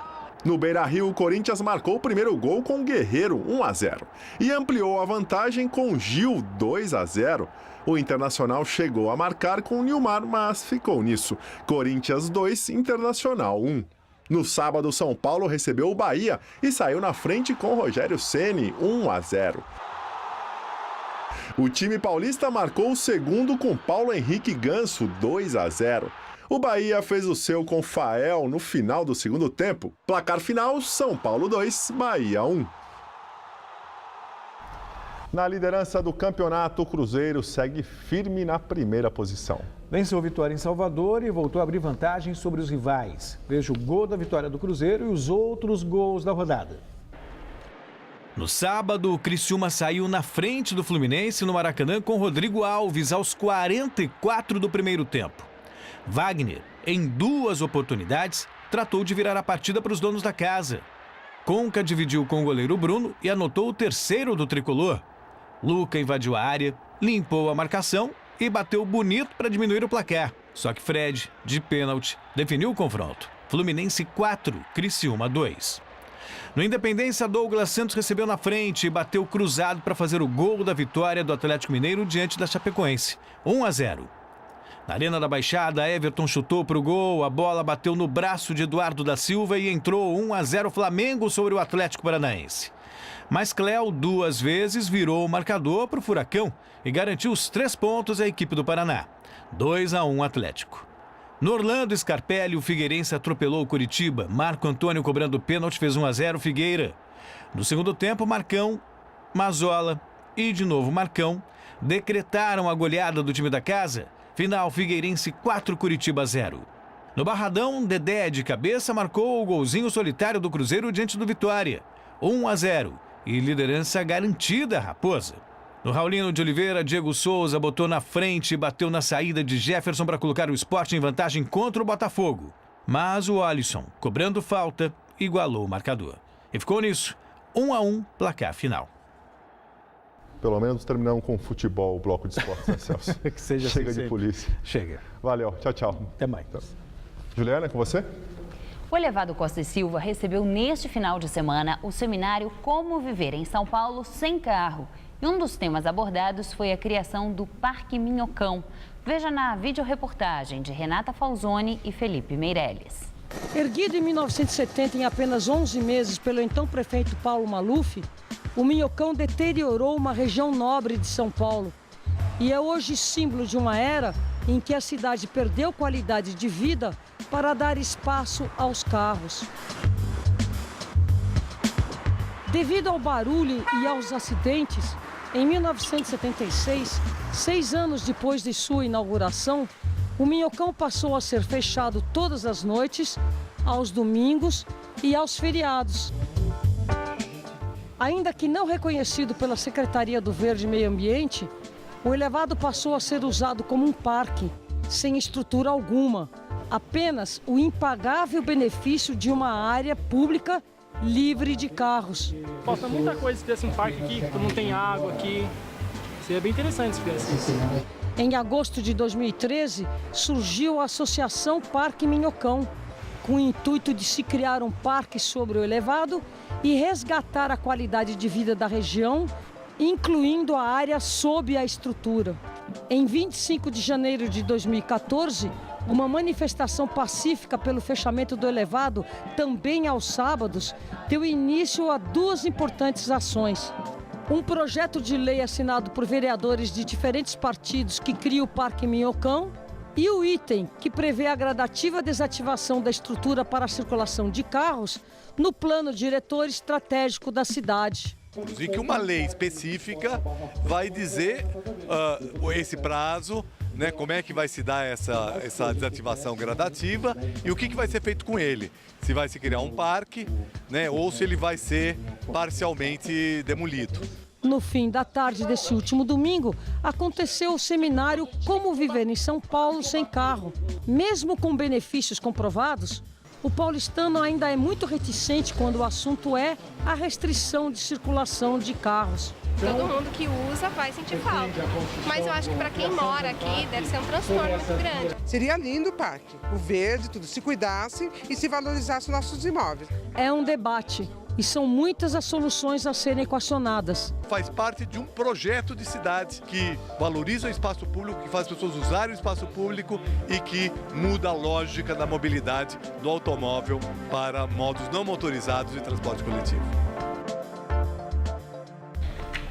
No Beira-Rio, o Corinthians marcou o primeiro gol com Guerreiro, 1-0. E ampliou a vantagem com Gil, 2-0. O Internacional chegou a marcar com Nilmar, mas ficou nisso. Corinthians 2, Internacional 1. No sábado, São Paulo recebeu o Bahia e saiu na frente com Rogério Ceni, 1-0. O time paulista marcou o segundo com Paulo Henrique Ganso, 2-0. O Bahia fez o seu com Fael no final do segundo tempo. Placar final, São Paulo 2, Bahia 1. Na liderança do campeonato, o Cruzeiro segue firme na primeira posição. Venceu a vitória em Salvador e voltou a abrir vantagem sobre os rivais. Veja o gol da vitória do Cruzeiro e os outros gols da rodada. No sábado, o Criciúma saiu na frente do Fluminense no Maracanã com Rodrigo Alves aos 44 do primeiro tempo. Wagner, em 2 oportunidades, tratou de virar a partida para os donos da casa. Conca dividiu com o goleiro Bruno e anotou o terceiro do tricolor. Luca invadiu a área, limpou a marcação e bateu bonito para diminuir o placar. Só que Fred, de pênalti, definiu o confronto. Fluminense 4, Criciúma 2. No Independência, Douglas Santos recebeu na frente e bateu cruzado para fazer o gol da vitória do Atlético Mineiro diante da Chapecoense, 1-0. Na Arena da Baixada, Everton chutou para o gol, a bola bateu no braço de Eduardo da Silva e entrou 1-0 Flamengo sobre o Atlético Paranaense. Mas Cléo 2 vezes virou o marcador para o Furacão e garantiu os 3 pontos à equipe do Paraná. 2-1 Atlético. No Orlando Scarpelli, o Figueirense atropelou o Curitiba. Marco Antônio cobrando pênalti fez 1-0 Figueira. No segundo tempo, Marcão, Mazola e de novo Marcão decretaram a goleada do time da casa. Final, Figueirense 4, Curitiba 0. No Barradão, Dedé de cabeça marcou o golzinho solitário do Cruzeiro diante do Vitória. 1-0 e liderança garantida, Raposa. No Raulino de Oliveira, Diego Souza botou na frente e bateu na saída de Jefferson para colocar o Sport em vantagem contra o Botafogo. Mas o Alisson, cobrando falta, igualou o marcador. E ficou nisso, 1-1, placar final. Pelo menos terminamos com futebol, o bloco de esportes, né, Celso? Que seja Chega assim de polícia. Chega. Valeu, tchau, tchau. Até mais. Juliana, com você? O Elevado Costa e Silva recebeu neste final de semana o seminário Como Viver em São Paulo Sem Carro. E um dos temas abordados foi a criação do Parque Minhocão. Veja na videoreportagem de Renata Falzoni e Felipe Meirelles. Erguido em 1970 em apenas 11 meses pelo então prefeito Paulo Maluf, o Minhocão deteriorou uma região nobre de São Paulo. E é hoje símbolo de uma era em que a cidade perdeu qualidade de vida para dar espaço aos carros. Devido ao barulho e aos acidentes, em 1976, 6 anos depois de sua inauguração, o Minhocão passou a ser fechado todas as noites, aos domingos e aos feriados. Ainda que não reconhecido pela Secretaria do Verde e Meio Ambiente, o elevado passou a ser usado como um parque, sem estrutura alguma, apenas o impagável benefício de uma área pública livre de carros. Falta muita coisa se tivesse um parque aqui, não tem água aqui. Seria bem interessante se tivesse isso. Em agosto de 2013, surgiu a Associação Parque Minhocão, com o intuito de se criar um parque sobre o elevado e resgatar a qualidade de vida da região, incluindo a área sob a estrutura. Em 25 de janeiro de 2014, uma manifestação pacífica pelo fechamento do elevado, também aos sábados, deu início a 2 importantes ações. Um projeto de lei assinado por vereadores de diferentes partidos que cria o Parque Minhocão e o item que prevê a gradativa desativação da estrutura para a circulação de carros no plano diretor estratégico da cidade. E que uma lei específica vai dizer esse prazo, né, como é que vai se dar essa desativação gradativa e o que vai ser feito com ele. Se vai se criar um parque, né, ou se ele vai ser parcialmente demolido. No fim da tarde desse último domingo, aconteceu o seminário Como Viver em São Paulo Sem Carro. Mesmo com benefícios comprovados, o paulistano ainda é muito reticente quando o assunto é a restrição de circulação de carros. Todo mundo que usa vai sentir falta, mas eu acho que para quem mora aqui deve ser um transtorno muito grande. Seria lindo o parque, o verde, tudo, se cuidasse e se valorizasse nossos imóveis. É um debate e são muitas as soluções a serem equacionadas. Faz parte de um projeto de cidade que valoriza o espaço público, que faz as pessoas usarem o espaço público e que muda a lógica da mobilidade do automóvel para modos não motorizados de transporte coletivo.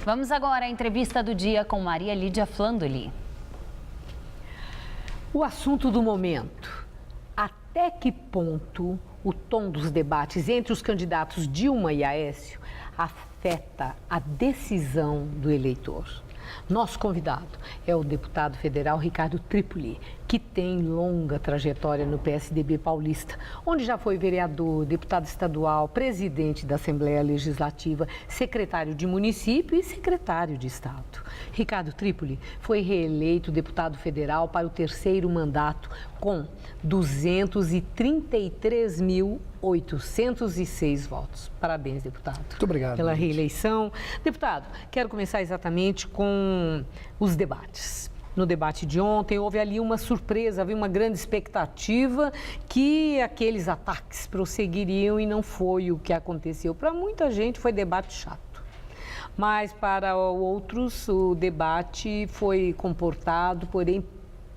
Vamos agora à entrevista do dia com Maria Lídia Flandoli. O assunto do momento. Até que ponto o tom dos debates entre os candidatos Dilma e Aécio afeta a decisão do eleitor? Nosso convidado é o deputado federal Ricardo Tripoli, que tem longa trajetória no PSDB paulista, onde já foi vereador, deputado estadual, presidente da Assembleia Legislativa, secretário de município e secretário de Estado. Ricardo Tripoli foi reeleito deputado federal para o terceiro mandato com 233.806 votos. Parabéns, deputado. Muito obrigado. Pela reeleição. Deputado, quero começar exatamente com os debates. No debate de ontem, houve ali uma surpresa, havia uma grande expectativa que aqueles ataques prosseguiriam e não foi o que aconteceu. Para muita gente foi debate chato. Mas para outros o debate foi comportado, porém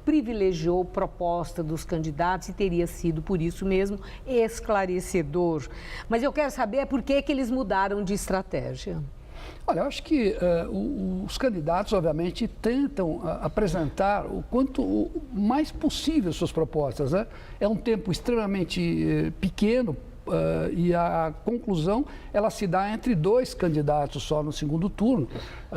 privilegiou proposta dos candidatos e teria sido, por isso mesmo, esclarecedor. Mas eu quero saber por que eles mudaram de estratégia. Olha, eu acho que os candidatos, obviamente, tentam apresentar o quanto mais possível suas propostas, né? É um tempo extremamente pequeno e a conclusão, ela se dá entre dois candidatos só no segundo turno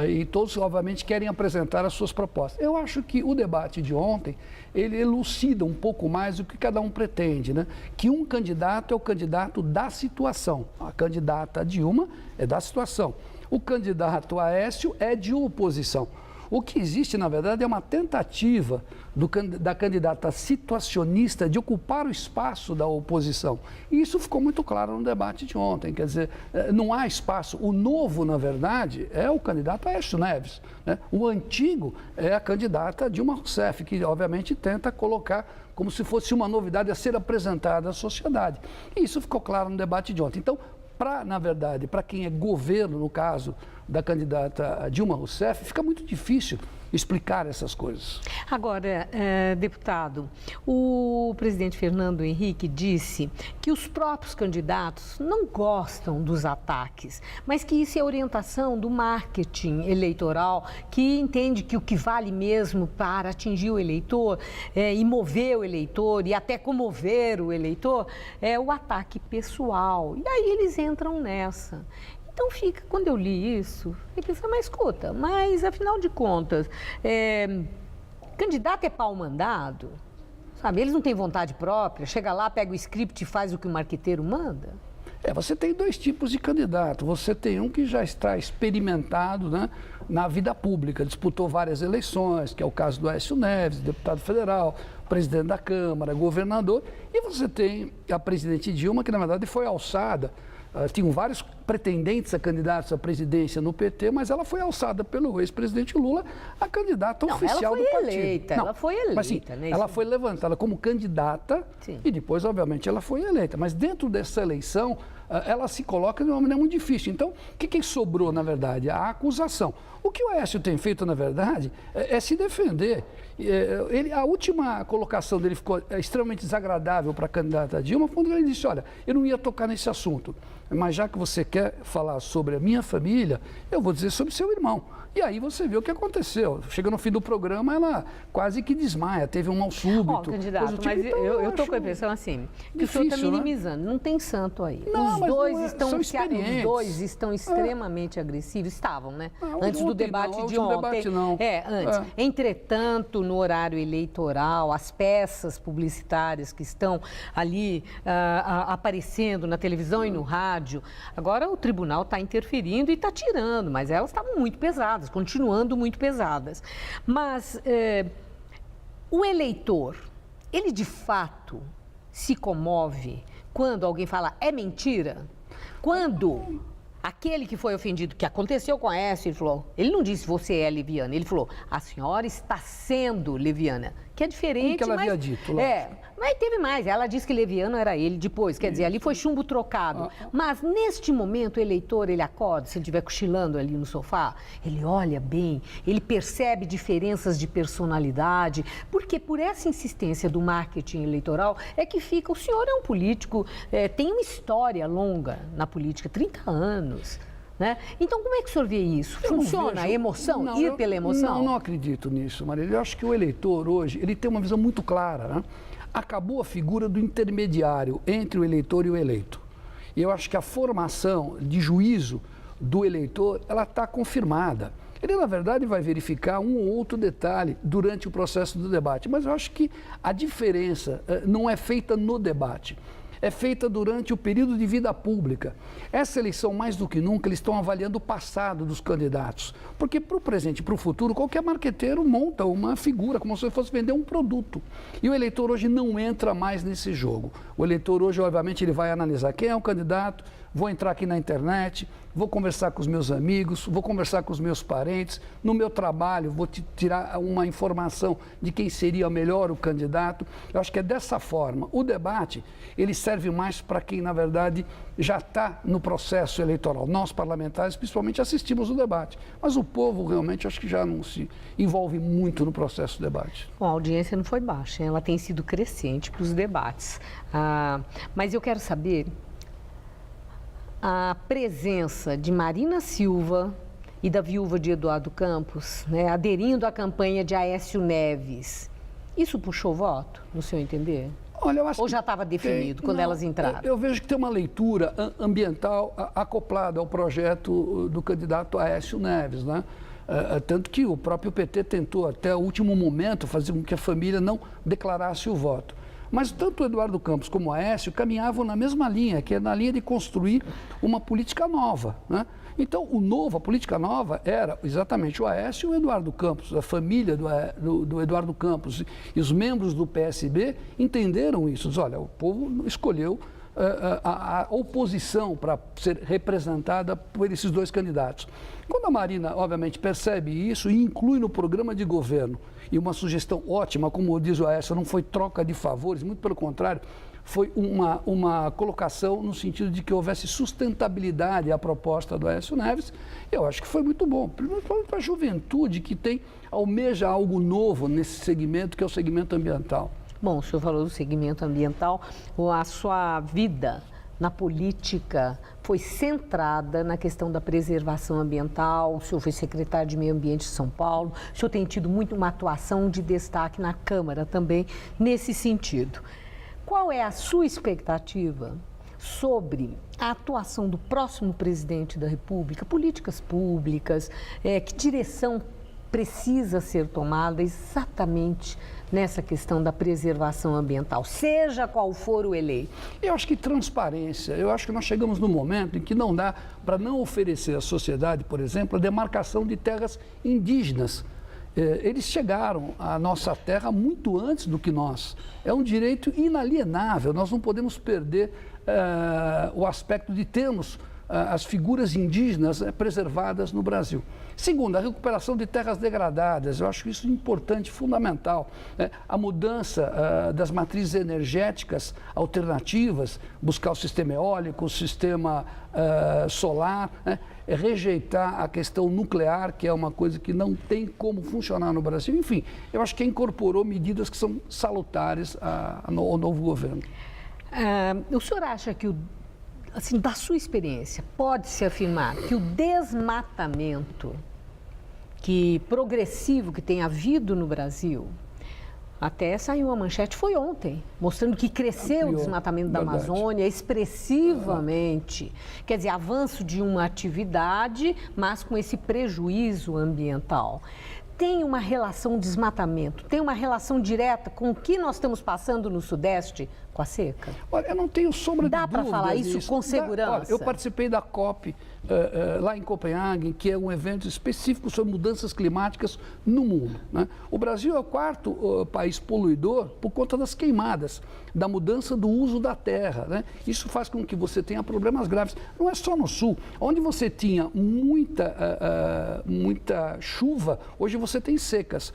e todos, obviamente, querem apresentar as suas propostas. Eu acho que o debate de ontem, ele elucida um pouco mais do que cada um pretende, né? Que um candidato é o candidato da situação, a candidata Dilma é da situação. O candidato Aécio é de oposição. O que existe, na verdade, é uma tentativa da candidata situacionista de ocupar o espaço da oposição. E isso ficou muito claro no debate de ontem. Quer dizer, não há espaço. O novo, na verdade, é o candidato Aécio Neves, né? O antigo é a candidata Dilma Rousseff, que, obviamente, tenta colocar como se fosse uma novidade a ser apresentada à sociedade. E isso ficou claro no debate de ontem. Então, na verdade, para quem é governo, no caso da candidata Dilma Rousseff, fica muito difícil explicar essas coisas. Agora, deputado, o presidente Fernando Henrique disse que os próprios candidatos não gostam dos ataques, mas que isso é orientação do marketing eleitoral, que entende que o que vale mesmo para atingir o eleitor e mover o eleitor e até comover o eleitor é o ataque pessoal. E aí eles entram nessa. Então fica, quando eu li isso, eu pensei, mas escuta, mas afinal de contas, candidato é pau mandado, sabe? Eles não têm vontade própria, chega lá, pega o script e faz o que o marqueteiro manda. Você tem dois tipos de candidato. Você tem um que já está experimentado, né, na vida pública, disputou várias eleições, que é o caso do Aécio Neves, deputado federal, presidente da Câmara, governador, e você tem a presidente Dilma, que na verdade foi alçada. Tinham vários pretendentes a candidatos à presidência no PT, mas ela foi alçada pelo ex-presidente Lula a candidata oficial do partido. Ela foi eleita. Mas, sim, né? ela foi levantada como candidata e depois, obviamente, ela foi eleita. Mas dentro dessa eleição, ela se coloca de uma maneira muito difícil. Então, o que sobrou, na verdade? A acusação. O que o Aécio tem feito, na verdade, é se defender. A última colocação dele ficou extremamente desagradável para a candidata Dilma, quando ele disse, olha, eu não ia tocar nesse assunto, mas já que você quer falar sobre a minha família, eu vou dizer sobre seu irmão. E aí você vê o que aconteceu. Chega no fim do programa, ela quase que desmaia, teve um mal súbito. Candidato, tipo. Mas então, eu estou com a impressão assim, que difícil, o senhor está minimizando, né? Não tem santo aí. Não, os dois são estão extremamente agressivos, estavam, né? Antes do debate de ontem. Debate, não. Antes. Entretanto, no horário eleitoral, as peças publicitárias que estão ali aparecendo na televisão e no rádio, rádio. Agora o tribunal está interferindo e está tirando, mas elas estavam muito pesadas, continuando muito pesadas. Mas o eleitor, ele de fato se comove quando alguém fala é mentira? Quando aquele que foi ofendido, que aconteceu com a Aécio, ele falou, ele não disse você é leviana, ele falou a senhora está sendo leviana, que é diferente. Como que ela havia dito? Mas teve mais, ela disse que leviano era ele depois, quer dizer, ali foi chumbo trocado. Mas neste momento o eleitor, ele acorda, se ele estiver cochilando ali no sofá, ele olha bem, ele percebe diferenças de personalidade, porque por essa insistência do marketing eleitoral é que fica, o senhor é um político, tem uma história longa na política, 30 anos. Né? Então, como é que o senhor vê isso? Funciona a emoção? Ir pela emoção? Não acredito nisso, Maria. Eu acho que o eleitor hoje, ele tem uma visão muito clara, né? Acabou a figura do intermediário entre o eleitor e o eleito. E eu acho que a formação de juízo do eleitor, ela está confirmada. Ele, na verdade, vai verificar um ou outro detalhe durante o processo do debate. Mas eu acho que a diferença não é feita no debate. É feita durante o período de vida pública. Essa eleição, mais do que nunca, eles estão avaliando o passado dos candidatos. Porque para o presente e para o futuro, qualquer marqueteiro monta uma figura, como se fosse vender um produto. E o eleitor hoje não entra mais nesse jogo. O eleitor hoje, obviamente, ele vai analisar quem é o candidato, vou entrar aqui na internet, vou conversar com os meus amigos, vou conversar com os meus parentes, no meu trabalho vou tirar uma informação de quem seria melhor o candidato. Eu acho que é dessa forma. O debate, ele serve mais para quem, na verdade, já está no processo eleitoral. Nós, parlamentares, principalmente, assistimos o debate. Mas o povo, realmente, acho que já não se envolve muito no processo do debate. Bom, a audiência não foi baixa, ela tem sido crescente para os debates. Mas eu quero saber a presença de Marina Silva e da viúva de Eduardo Campos, né, aderindo à campanha de Aécio Neves. Isso puxou voto, no seu entender? Olha, eu acho ou já estava definido quando elas entraram? Eu vejo que tem uma leitura ambiental acoplada ao projeto do candidato Aécio Neves, né? Tanto que o próprio PT tentou até o último momento fazer com que a família não declarasse o voto. Mas tanto o Eduardo Campos como o Aécio caminhavam na mesma linha, que é na linha de construir uma política nova, né? Então, a política nova era exatamente o Aécio e o Eduardo Campos. A família do Eduardo Campos e os membros do PSB entenderam isso. Diz, olha, o povo escolheu a oposição para ser representada por esses dois candidatos. Quando a Marina, obviamente, percebe isso e inclui no programa de governo, e uma sugestão ótima, como diz o Aécio, não foi troca de favores, muito pelo contrário, foi uma colocação no sentido de que houvesse sustentabilidade à proposta do Aécio Neves. Eu acho que foi muito bom, principalmente para a juventude que almeja algo novo nesse segmento, que é o segmento ambiental. Bom, o senhor falou do segmento ambiental, a sua vida na política foi centrada na questão da preservação ambiental, o senhor foi secretário de Meio Ambiente de São Paulo, o senhor tem tido muito uma atuação de destaque na Câmara também nesse sentido. Qual é a sua expectativa sobre a atuação do próximo presidente da República, políticas públicas, que direção precisa ser tomada exatamente nessa questão da preservação ambiental, seja qual for o eleito? Eu acho que transparência, eu acho que nós chegamos num momento em que não dá para não oferecer à sociedade, por exemplo, a demarcação de terras indígenas. Eles chegaram à nossa terra muito antes do que nós. É um direito inalienável, nós não podemos perder o aspecto de termos as figuras indígenas preservadas no Brasil. Segundo, a recuperação de terras degradadas, eu acho isso importante, fundamental. A mudança das matrizes energéticas alternativas, buscar o sistema eólico, o sistema solar, rejeitar a questão nuclear, que é uma coisa que não tem como funcionar no Brasil. Enfim, eu acho que incorporou medidas que são salutares ao novo governo. O senhor acha que assim, da sua experiência, pode-se afirmar que o desmatamento progressivo que tem havido no Brasil, até saiu uma manchete, foi ontem, mostrando que cresceu o desmatamento da Amazônia expressivamente. Quer dizer, avanço de uma atividade, mas com esse prejuízo ambiental. Tem uma relação desmatamento, tem uma relação direta com o que nós estamos passando no Sudeste com a seca? Olha, eu não tenho sombra de dúvida. Dá para falar isso com segurança? Olha, eu participei da COP lá em Copenhague, que é um evento específico sobre mudanças climáticas no mundo, né? O Brasil é o quarto país poluidor por conta das queimadas, da mudança do uso da terra, né? Isso faz com que você tenha problemas graves. Não é só no sul. Onde você tinha muita chuva, hoje você tem secas.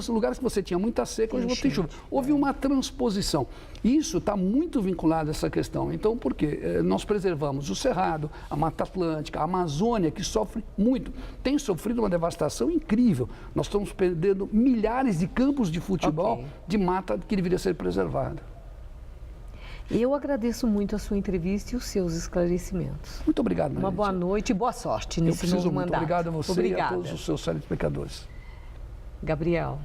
Lugares que você tinha muita seca, hoje você tem chuva. Houve uma transposição. Isso está muito vinculado a essa questão. Então, por quê? Nós preservamos o Cerrado, a Mata Atlântica, a Amazônia, que sofre muito. Tem sofrido uma devastação incrível. Nós estamos perdendo milhares de campos de futebol de mata que deveria ser preservada. Eu agradeço muito a sua entrevista e os seus esclarecimentos. Muito obrigado, Maria. Uma boa noite e boa sorte nesse novo mandato. Obrigado a você Obrigada. e a todos os seus telespectadores. Gabriel.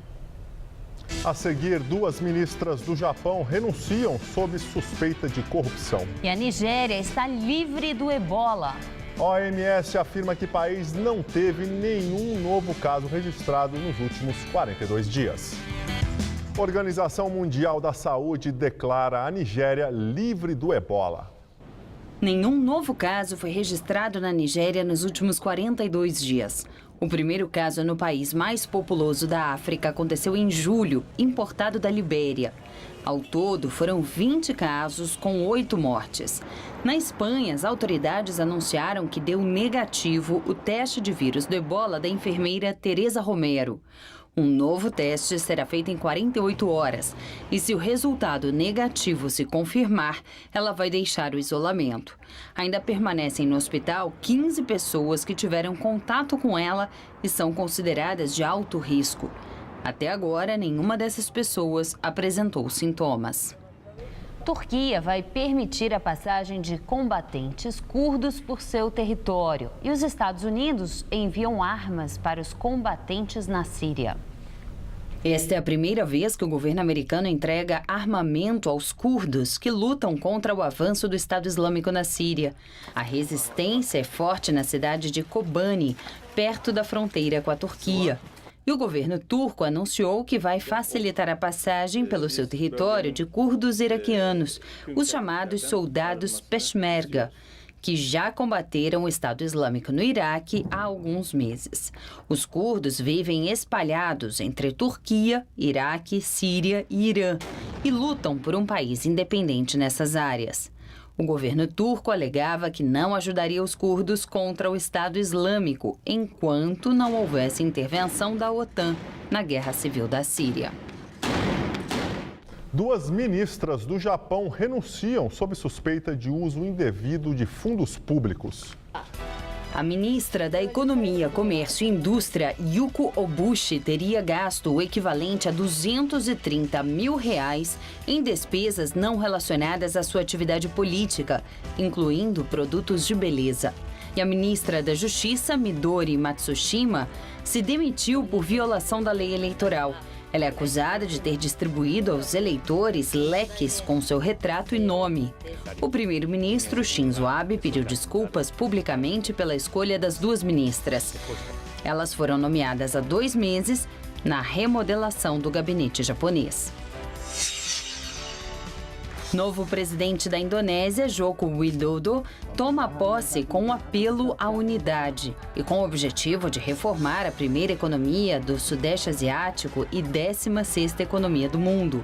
A seguir, 2 ministras do Japão renunciam sob suspeita de corrupção. E a Nigéria está livre do ebola. A OMS afirma que o país não teve nenhum novo caso registrado nos últimos 42 dias. A Organização Mundial da Saúde declara a Nigéria livre do ebola. Nenhum novo caso foi registrado na Nigéria nos últimos 42 dias. O primeiro caso no país mais populoso da África aconteceu em julho, importado da Libéria. Ao todo, foram 20 casos, com 8 mortes. Na Espanha, as autoridades anunciaram que deu negativo o teste de vírus do ebola da enfermeira Teresa Romero. Um novo teste será feito em 48 horas e, se o resultado negativo se confirmar, ela vai deixar o isolamento. Ainda permanecem no hospital 15 pessoas que tiveram contato com ela e são consideradas de alto risco. Até agora, nenhuma dessas pessoas apresentou sintomas. Turquia vai permitir a passagem de combatentes curdos por seu território. E os Estados Unidos enviam armas para os combatentes na Síria. Esta é a primeira vez que o governo americano entrega armamento aos curdos que lutam contra o avanço do Estado Islâmico na Síria. A resistência é forte na cidade de Kobani, perto da fronteira com a Turquia. E o governo turco anunciou que vai facilitar a passagem pelo seu território de curdos iraquianos, os chamados soldados Peshmerga, que já combateram o Estado Islâmico no Iraque há alguns meses. Os curdos vivem espalhados entre Turquia, Iraque, Síria e Irã e lutam por um país independente nessas áreas. O governo turco alegava que não ajudaria os curdos contra o Estado Islâmico enquanto não houvesse intervenção da OTAN na guerra civil da Síria. 2 ministras do Japão renunciam sob suspeita de uso indevido de fundos públicos. A ministra da Economia, Comércio e Indústria, Yuko Obuchi, teria gasto o equivalente a R$230 mil em despesas não relacionadas à sua atividade política, incluindo produtos de beleza. E a ministra da Justiça, Midori Matsushima, se demitiu por violação da lei eleitoral. Ela é acusada de ter distribuído aos eleitores leques com seu retrato e nome. O primeiro-ministro, Shinzo Abe, pediu desculpas publicamente pela escolha das 2 ministras. Elas foram nomeadas há 2 meses na remodelação do gabinete japonês. Novo presidente da Indonésia, Joko Widodo, toma posse com um apelo à unidade e com o objetivo de reformar a primeira economia do Sudeste Asiático e 16ª economia do mundo.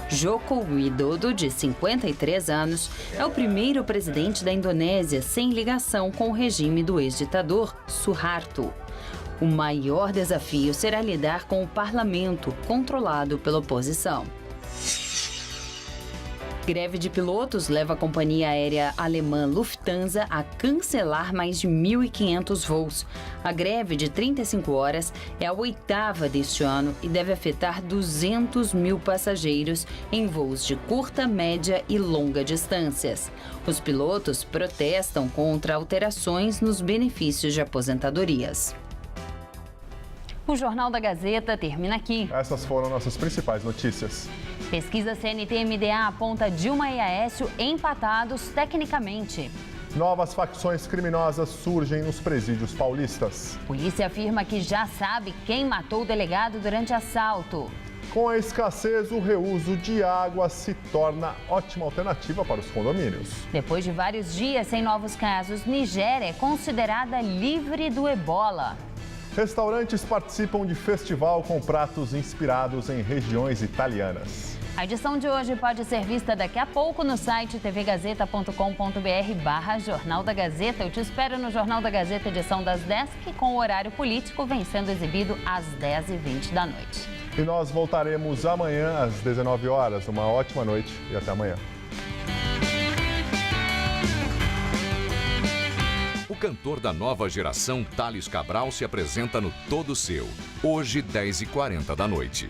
Joko Widodo, de 53 anos, é o primeiro presidente da Indonésia sem ligação com o regime do ex-ditador Suharto. O maior desafio será lidar com o parlamento, controlado pela oposição. Greve de pilotos leva a companhia aérea alemã Lufthansa a cancelar mais de 1.500 voos. A greve de 35 horas é a 8ª deste ano e deve afetar 200 mil passageiros em voos de curta, média e longa distâncias. Os pilotos protestam contra alterações nos benefícios de aposentadorias. O Jornal da Gazeta termina aqui. Essas foram nossas principais notícias. Pesquisa CNT-MDA aponta Dilma e Aécio empatados tecnicamente. Novas facções criminosas surgem nos presídios paulistas. Polícia afirma que já sabe quem matou o delegado durante assalto. Com a escassez, o reuso de água se torna ótima alternativa para os condomínios. Depois de vários dias sem novos casos, Nigéria é considerada livre do ebola. Restaurantes participam de festival com pratos inspirados em regiões italianas. A edição de hoje pode ser vista daqui a pouco no site tvgazeta.com.br/Jornal da Gazeta. Eu te espero no Jornal da Gazeta, edição das 10, que com o horário político vem sendo exibido às 10h20 da noite. E nós voltaremos amanhã às 19 horas. Uma ótima noite e até amanhã. O cantor da nova geração, Thales Cabral, se apresenta no Todo Seu, hoje 10h40 da noite.